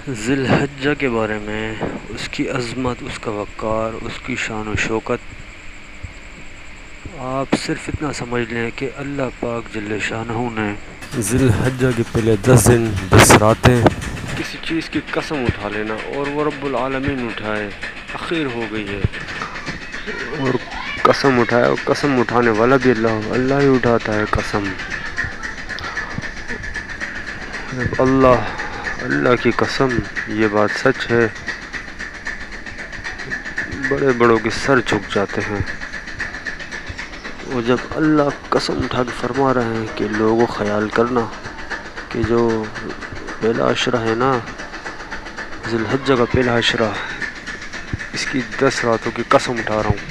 ذی الحجہ کے بارے میں، اس کی عظمت، اس کا وقار، اس کی شان و شوکت، آپ صرف اتنا سمجھ لیں کہ اللہ پاک جل شانہ نے ذی الحجہ کے پہلے 10 دن 10 راتیں کسی چیز کی قسم اٹھا لینا، اور وہ رب العالمین اٹھائے، اخیر ہو گئی ہے، اور قسم اٹھائے، اور قسم اٹھانے والا بھی اللہ ہی اٹھاتا ہے قسم۔ اللہ کی قسم، یہ بات سچ ہے، بڑے بڑوں کے سر جھک جاتے ہیں۔ اور جب اللہ قسم اٹھا کے فرما رہے ہیں کہ لوگوں خیال کرنا کہ جو پہلا عشرہ ہے نا، ذی الحجہ کا پہلا عشرہ، اس کی 10 راتوں کی قسم اٹھا رہا ہوں۔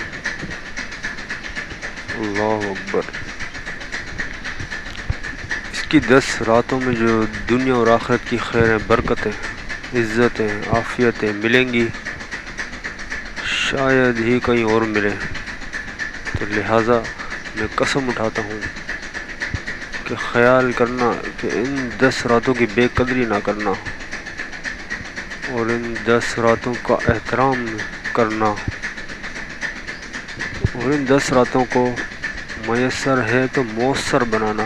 اللہ اکبر۔ اس کی 10 راتوں میں جو دنیا اور آخرت کی خیریں، برکتیں، عزتیں، عافیتیں ملیں گی، شاید ہی کہیں اور ملے، تو لہٰذا میں قسم اٹھاتا ہوں کہ خیال کرنا کہ ان 10 راتوں کی بے قدری نہ کرنا، اور ان 10 راتوں کا احترام کرنا، اور ان 10 راتوں کو میسر ہے تو مؤثر بنانا۔